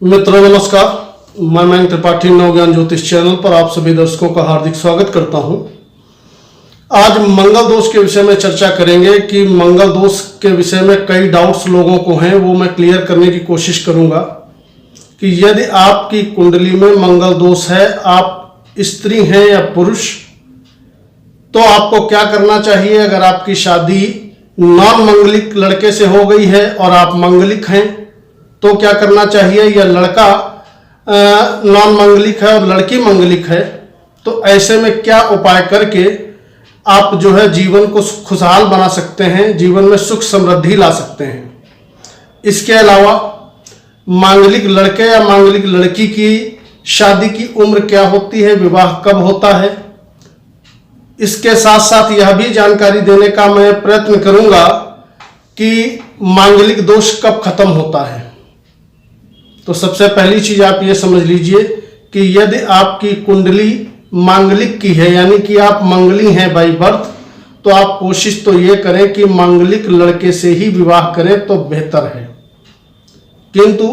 मित्रों नमस्कार, मैं मयंक त्रिपाठी नवज्ञान ज्योतिष चैनल पर आप सभी दर्शकों का हार्दिक स्वागत करता हूं। आज मंगल दोष के विषय में चर्चा करेंगे कि मंगल दोष के विषय में कई डाउट्स लोगों को हैं, वो मैं क्लियर करने की कोशिश करूंगा कि यदि आपकी कुंडली में मंगल दोष है, आप स्त्री हैं या पुरुष, तो आपको क्या करना चाहिए। अगर आपकी शादी नॉन मंगलिक लड़के से हो गई है और आप मंगलिक हैं तो क्या करना चाहिए, या लड़का नॉन मंगलिक है और लड़की मंगलिक है, तो ऐसे में क्या उपाय करके आप जो है जीवन को खुशहाल बना सकते हैं, जीवन में सुख समृद्धि ला सकते हैं। इसके अलावा मांगलिक लड़के या मांगलिक लड़की की शादी की उम्र क्या होती है, विवाह कब होता है, इसके साथ साथ यह भी जानकारी देने का मैं प्रयत्न करूंगा कि मांगलिक दोष कब खत्म होता है। तो सबसे पहली चीज आप ये समझ लीजिए कि यदि आपकी कुंडली मांगलिक की है, यानी कि आप मंगली हैं बाय बर्थ, तो आप कोशिश तो ये करें कि मांगलिक लड़के से ही विवाह करें तो बेहतर है। किंतु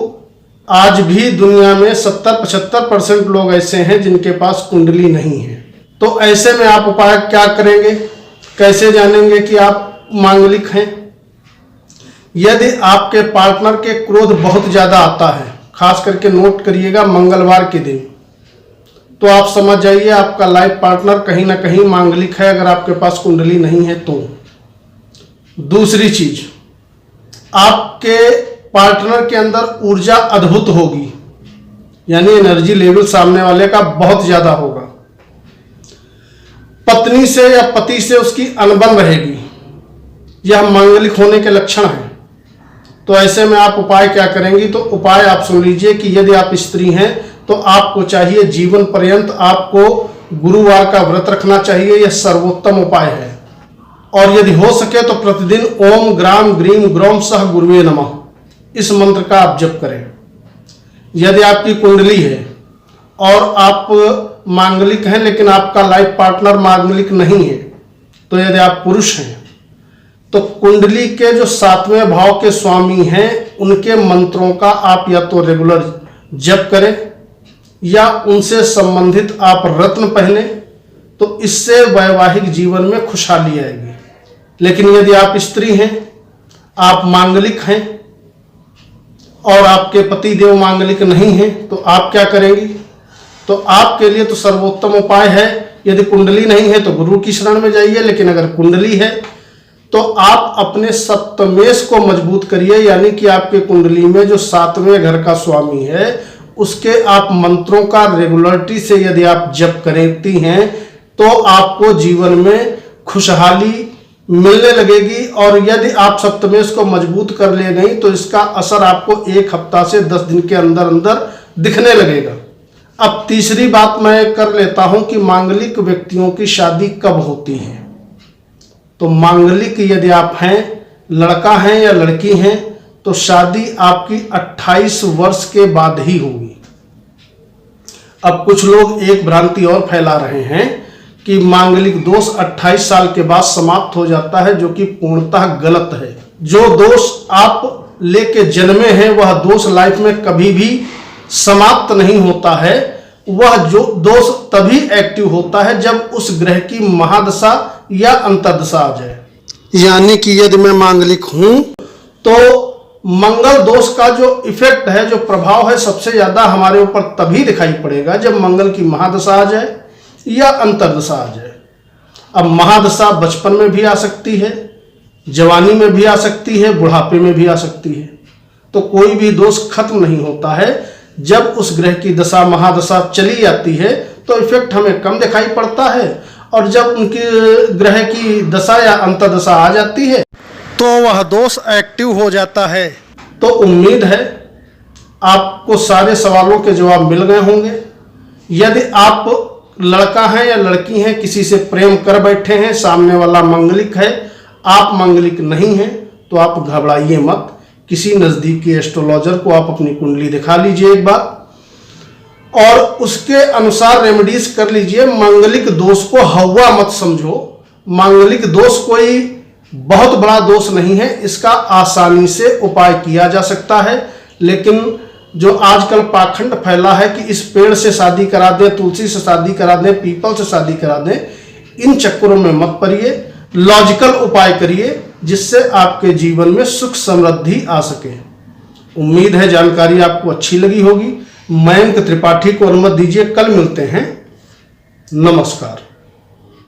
आज भी दुनिया में 70-75% लोग ऐसे हैं जिनके पास कुंडली नहीं है। तो ऐसे में आप उपाय क्या करेंगे, कैसे जानेंगे कि आप मांगलिक हैं। यदि आपके पार्टनर के क्रोध बहुत ज्यादा आता है, खास करके नोट करिएगा मंगलवार के दिन, तो आप समझ जाइए आपका लाइफ पार्टनर कहीं ना कहीं मांगलिक है, अगर आपके पास कुंडली नहीं है तो। दूसरी चीज, आपके पार्टनर के अंदर ऊर्जा अद्भुत होगी, यानी एनर्जी लेवल सामने वाले का बहुत ज्यादा होगा। पत्नी से या पति से उसकी अनबन रहेगी, यह मांगलिक होने के लक्षण हैं। तो ऐसे में आप उपाय क्या करेंगी, तो उपाय आप सुन लीजिए कि यदि आप स्त्री हैं तो आपको चाहिए जीवन पर्यंत आपको गुरुवार का व्रत रखना चाहिए, यह सर्वोत्तम उपाय है। और यदि हो सके तो प्रतिदिन ओम ग्राम ग्रीम ग्रोम सह गुरुवे नमः इस मंत्र का आप जप करें। यदि आपकी कुंडली है और आप मांगलिक हैं लेकिन आपका लाइफ पार्टनर मांगलिक नहीं है, तो यदि आप पुरुष हैं तो कुंडली के जो 7वें भाव के स्वामी हैं उनके मंत्रों का आप या तो रेगुलर जप करें या उनसे संबंधित आप रत्न पहने, तो इससे वैवाहिक जीवन में खुशहाली आएगी। लेकिन यदि आप स्त्री हैं, आप मांगलिक हैं और आपके पति देव मांगलिक नहीं हैं, तो आप क्या करेंगी। तो आपके लिए तो सर्वोत्तम उपाय है, यदि कुंडली नहीं है तो गुरु की शरण में जाइए, लेकिन अगर कुंडली है तो आप अपने सप्तमेश को मजबूत करिए, यानी कि आपके कुंडली में जो 7वें घर का स्वामी है उसके आप मंत्रों का रेगुलरिटी से यदि आप जप करती हैं तो आपको जीवन में खुशहाली मिलने लगेगी। और यदि आप सप्तमेश को मजबूत कर ले गई तो इसका असर आपको 1 हफ्ता से 10 दिन के अंदर अंदर दिखने लगेगा। अब तीसरी बात मैं कर लेता हूं कि मांगलिक व्यक्तियों की शादी कब होती है। तो मांगलिक यदि आप हैं, लड़का हैं या लड़की हैं, तो शादी आपकी 28 वर्ष के बाद ही होगी। अब कुछ लोग एक भ्रांति और फैला रहे हैं कि मांगलिक दोष 28 साल के बाद समाप्त हो जाता है, जो कि पूर्णतः गलत है। जो दोष आप लेके जन्मे हैं वह दोष लाइफ में कभी भी समाप्त नहीं होता है। वह जो दोष तभी एक्टिव होता है जब उस ग्रह की महादशा या अंतर्दशा आ जाए। यानी कि यदि मैं मांगलिक हूं तो मंगल दोष का जो इफेक्ट है, जो प्रभाव है, सबसे ज्यादा हमारे ऊपर तभी दिखाई पड़ेगा जब मंगल की महादशा आ जाए या अंतर्दशा आ जाए। अब महादशा बचपन में भी आ सकती है, जवानी में भी आ सकती है, बुढ़ापे में भी आ सकती है। तो कोई भी दोष खत्म नहीं होता है। जब उस ग्रह की दशा महादशा चली जाती है तो इफेक्ट हमें कम दिखाई पड़ता है, और जब उनकी ग्रह की दशा या अंतर्दशा आ जाती है तो वह दोष एक्टिव हो जाता है। तो उम्मीद है आपको सारे सवालों के जवाब मिल गए होंगे। यदि आप लड़का हैं या लड़की हैं, किसी से प्रेम कर बैठे हैं, सामने वाला मंगलिक है, आप मंगलिक नहीं हैं, तो आप घबराइए मत। किसी नजदीकी एस्ट्रोलॉजर को आप अपनी कुंडली दिखा लीजिए एक बार और उसके अनुसार रेमेडीज कर लीजिए। मांगलिक दोष को हवा मत समझो। मांगलिक दोष कोई बहुत बड़ा दोष नहीं है, इसका आसानी से उपाय किया जा सकता है। लेकिन जो आजकल पाखंड फैला है कि इस पेड़ से शादी करा दें, तुलसी से शादी करा दें, पीपल से शादी करा दें, इन चक्करों में मत पड़िए। लॉजिकल उपाय करिए जिससे आपके जीवन में सुख समृद्धि आ सके। उम्मीद है जानकारी आपको अच्छी लगी होगी। मयंक त्रिपाठी को अनुमति दीजिए, कल मिलते हैं। नमस्कार।